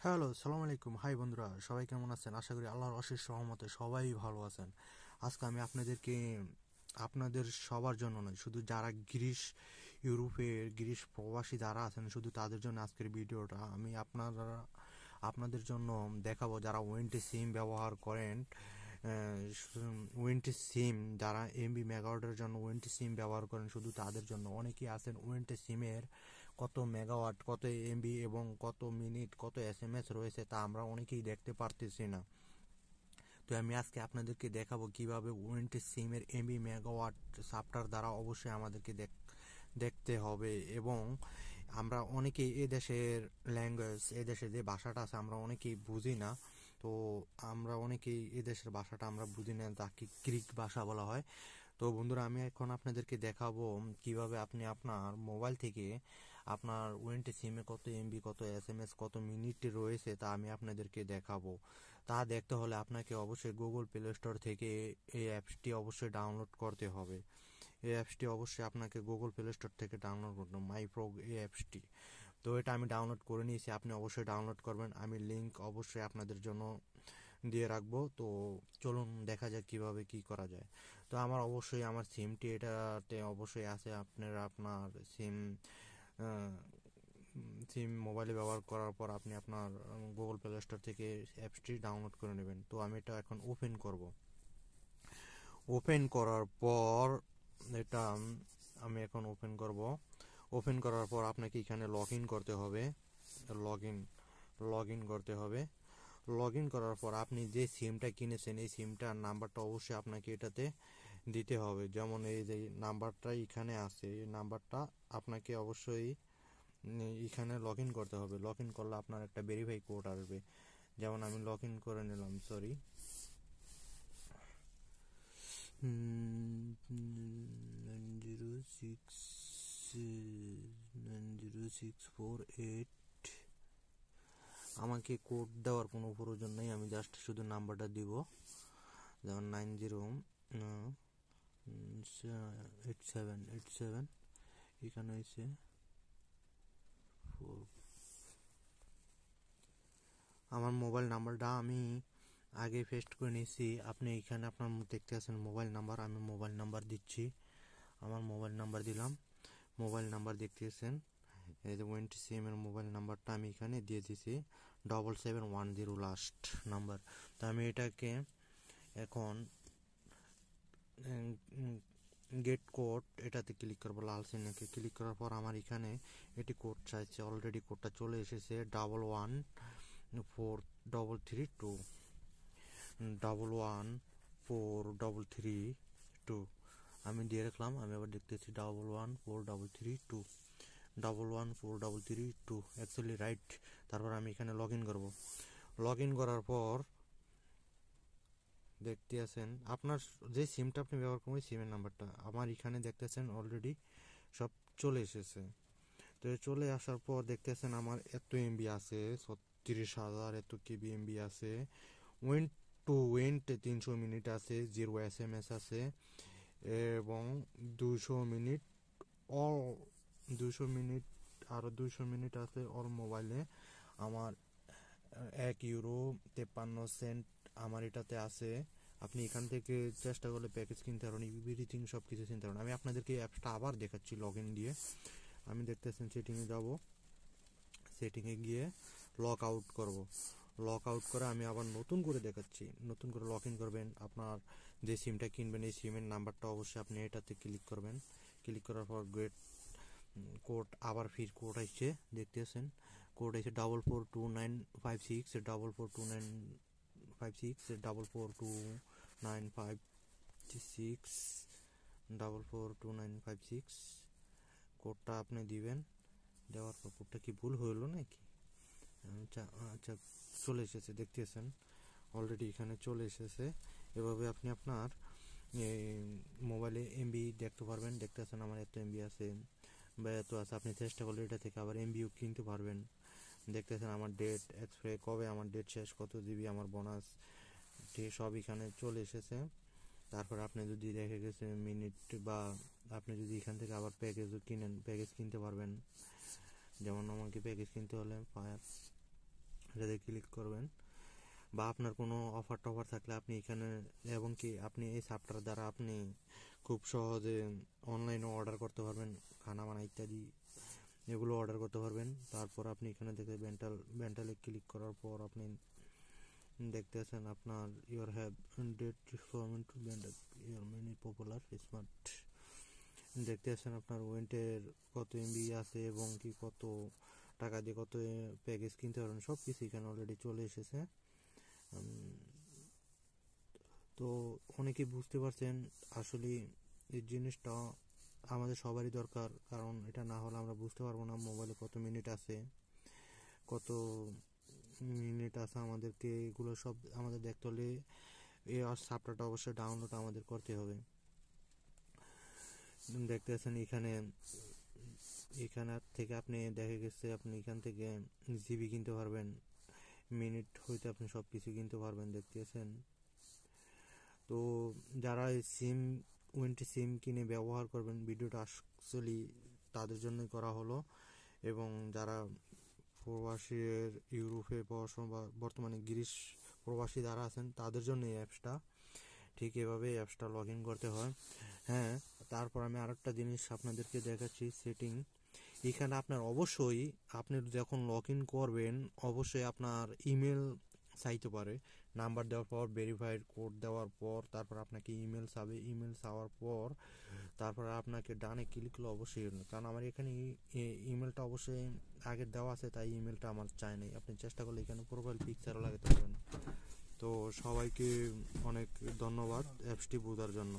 Hello, সালাম আলাইকুম। High বন্ধুরা, সবাই কেমন আছেন? আশা করি আল্লাহর অশেষ রহমতে সবাই ভালো আছেন। আজকে আমি আপনাদের সবার জন্য নয়, শুধু যারা গ্রিস প্রবাসী যারা আছেন শুধু তাদের জন্য আজকের ভিডিওটা। আমি আপনাদের জন্য দেখাবো যারা ওয়েন্টি সিম ব্যবহার করেন। ওয়েন্টি সিম যারা এমবি মেগাওয়াটের জন্য ওয়েন্টি সিম ব্যবহার করেন শুধু তাদের জন্য। অনেকেই আছেন ওয়েন্টি সিমের কত মেগাওয়াট, কত এমবি এবং কত মিনিট, কত এসএমএস রয়েছে তা আমরা অনেকেই দেখতে পারতেছি না। তো আমি আজকে আপনাদেরকে দেখাবো কিভাবে ওয়েন্টি সিমের এমবি মেগাওয়াট সাফটওয়্যার দ্বারা অবশ্যই আমাদেরকে দেখতে হবে। এবং আমরা অনেকেই এদেশের ল্যাঙ্গুয়েজ, এদেশের যে ভাষাটা আছে আমরা অনেকেই বুঝি না। তো আমরা অনেকেই এদেশের ভাষাটা আমরা বুঝি না, তাকে গ্রিক ভাষা বলা হয়। তো বন্ধুরা, আমি এখন আপনাদেরকে দেখাবো কিভাবে আপনি আপনার মোবাইল থেকে আপনার ওয়েন্টি সিমে কত এমবি, কত এসএমএস, কত মিনিট রয়েছে তা আমি আপনাদেরকে দেখাবো। তা দেখতে হলে আপনাকে অবশ্যই গুগল প্লে স্টোর থেকে এই অ্যাপসটি অবশ্যই ডাউনলোড করতে হবে। এই অ্যাপসটি অবশ্যই আপনাকে গুগল প্লে স্টোর থেকে ডাউনলোড করতে হবে, মাইপ্রো এই অ্যাপসটি। তো এটা আমি ডাউনলোড করে নিয়েছি, আপনি অবশ্যই ডাউনলোড করবেন। আমি লিঙ্ক অবশ্যই আপনাদের জন্য দিয়ে রাখবো। তো চলুন দেখা যাক কিভাবে কি করা যায়। তো আমার সিমটি এটাতে অবশ্যই আছে। আপনার সিম মোবাইলে ব্যবহার করার পর আপনি আপনার গুগল প্লে স্টোর থেকে অ্যাপসটি ডাউনলোড করে নেবেন। তো আমি এটা এখন ওপেন করব। ওপেন করার পর এটা আমি এখন ওপেন করব। ওপেন করার পর আপনাকে এখানে লগ ইন করতে হবে। লগ ইন লগ ইন করতে হবে। লগ ইন করার পর আপনি যে সিমটা কিনেছেন এই সিমটার নাম্বারটা অবশ্যই আপনাকে এটাতে দিতে হবে। যেমন এই যে নাম্বারটা এখানে আছে, এই নাম্বারটা আপনাকে অবশ্যই এখানে লগ ইন করতে হবে। লগ ইন করলে আপনার একটা ভেরিফাই কোড আসবে। যেমন আমি লগ ইন করে নিলাম, সরি, 90690648। আমাকে কোড দেওয়ার কোনো প্রয়োজন নেই, আমি জাস্ট শুধু নাম্বারটা দিব। যেমন 908787, এখানে হয়েছে 4। আমার মোবাইল নাম্বারটা আমি আগে পেস্ট করে নিয়েছি। আপনি এখানে আপনার দেখতে আছেন মোবাইল নাম্বার, আমি মোবাইল নাম্বার দিচ্ছি। আমার মোবাইল নাম্বার দিলাম। মোবাইল নাম্বার দেখতেছেন, এই যে ওয়েন্টি সিএম এর মোবাইল নাম্বারটা আমি এখানে দিয়ে দিয়েছি, 7710 লাস্ট নাম্বার। তো আমি এটাকে এখন গেট কোড এটাতে ক্লিক করবো, লাল চিহ্নকে ক্লিক করার পর আমার এখানে এটি কোড চাইছে। অলরেডি কোডটা চলে এসেছে, 114332, 114332 আমি দিয়ে রাখলাম। আমি আবার দেখতেছি 114332, 114332 অ্যাকচুয়ালি রাইট। তারপর আমি এখানে লগ ইন করবো। লগ ইন করার পর দেখতে আছেন আপনার যে সিমটা আপনি ব্যবহার করবেন সিমের নাম্বারটা আমার এখানে দেখতেছেন অলরেডি সব চলে এসেছে। তো চলে আসার পর দেখতেছেন আমার এত এমবি আছে, 36,000 এত কেবি এমবি আছে। ওয়েন্ট টু ওয়েন্ট 300 মিনিট আছে, 0 এসএমএস আছে এবং 200 মিনিট অল 200 মিনিট, আরও 200 মিনিট আছে অল মোবাইলে। আমার €1.53 আমার এটাতে আছে। আপনি এখান থেকে চেষ্টা করলে প্যাকেজ কিনতে পারেন, এভরিথিং সব কিছু কিনতে পারেন। আমি আপনাদেরকে অ্যাপসটা আবার দেখাচ্ছি লগ ইন দিয়ে। আমি দেখতেছেন সেটিংয়ে যাব, সেটিংয়ে গিয়ে লগ আউট করব। লগ আউট করে আমি আবার নতুন করে দেখাচ্ছি, নতুন করে লগ ইন করবেন। আপনার যে সিমটা কিনবেন এই সিমের নাম্বারটা অবশ্যই আপনি এটাতে ক্লিক করবেন। ক্লিক করার পর গেট কোড, আবার ফির কোড আসছে, দেখতেছেন কোড আসছে 442956, 442956, 442956, 442956 কোডটা আপনি দিবেন। দেওয়ার পর কোডটা কি ভুল হইলো নাকি? আচ্ছা আচ্ছা, চলে এসেছে, দেখতেছেন অলরেডি এখানে চলে এসেছে। এভাবে আপনি আপনার মোবাইলে এমবি দেখতে পারবেন। দেখতেছেন আমার এত এমবি আছে বা এত আছে। আপনি চেষ্টা করলে এটা থেকে আবার এমবিও কিনতে পারবেন। দেখতেছেন আমার ডেট এক্সপায়ার কবে, আমার ডেট শেষ, কত জিবি, আমার বোনাস সব এখানে চলে এসেছে। তারপর আপনি যদি দেখে গেছে মিনিট বা আপনি যদি এখান থেকে আবার প্যাকেজও কিনেন, প্যাকেজ কিনতে পারবেন। যেমন আমাকে প্যাকেজ কিনতে হলে ফায়ার এটাতে ক্লিক করবেন, বা আপনার কোনো অফার টফার থাকলে আপনি এখানে, এবং কি আপনি এই সাপটার দ্বারা আপনি খুব সহজে অনলাইনে অর্ডার করতে পারবেন, খানা বানা ইত্যাদি এগুলো অর্ডার করতে পারবেন। তারপর আপনি এখানে দেখে ব্যান্টালে ক্লিক করার পর আপনি দেখতে আছেন আপনার your have date deployment to bundle your many popular smart, দেখতে আছেন আপনার ওয়েন্টের কত এমবি আছে এবং কি কত টাকা দিয়ে কত প্যাকেজ কিনতে পারবেন, সব কিছু এখানে অলরেডি চলে এসেছে। তো অনেকেই বুঝতে পারছেন আসলে এই জিনিসটা আমাদের সবারই দরকার, কারণ এটা না হলে আমরা বুঝতে পারবো না মোবাইলে কত মিনিট আছে, কত মিনিট আছে আমাদেরকে, এগুলো সব আমাদের দেখতে হলে এই সফটওয়্যারটা অবশ্যই ডাউনলোড আমাদের করতে হবে। দেখতে পাচ্ছেন এখানে এখানে থেকে আপনি দেখা গেছে আপনি এখান থেকে জিবি কিনতে পারবেন, মিনিট হইতে আপনি সব কিছু কিনতে পারবেন, দেখতে পাচ্ছেন। তো যারা সিম ওয়েন্টি সিম কিনে ব্যবহার করবেন, ভিডিওটা আসলে তাদের জন্যই করা হলো, এবং যারা প্রবাসীর ইউরোপে পড়াশোনা বা বর্তমানে গ্রিস প্রবাসী যারা আছেন তাদের জন্য এই অ্যাপসটা, ঠিক এভাবে অ্যাপসটা লগ ইন করতে হয়। হ্যাঁ, তারপর আমি আরেকটা জিনিস আপনাদেরকে দেখাচ্ছি, সেটিং। এখানে আপনার অবশ্যই আপনি যখন লগ ইন করবেন অবশ্যই আপনার ইমেল চাইতে পারে, নাম্বার দেওয়ার পর ভেরিফাইড কোড দেওয়ার পর তারপর আপনাকে ইমেল চাবে, ইমেল চাওয়ার পর তারপর আপনাকে ডানে ক্লিক করলে অবশ্যই, কারণ আমার এখানে ইমেলটা অবশ্যই আগের দেওয়া আছে, তাই ইমেলটা আমার চাই নাই। আপনি চেষ্টা করলে এখানে প্রোফাইল পিকচারও লাগাতে পারবেন। তো সবাইকে অনেক ধন্যবাদ অ্যাপসটি বোঝার জন্য।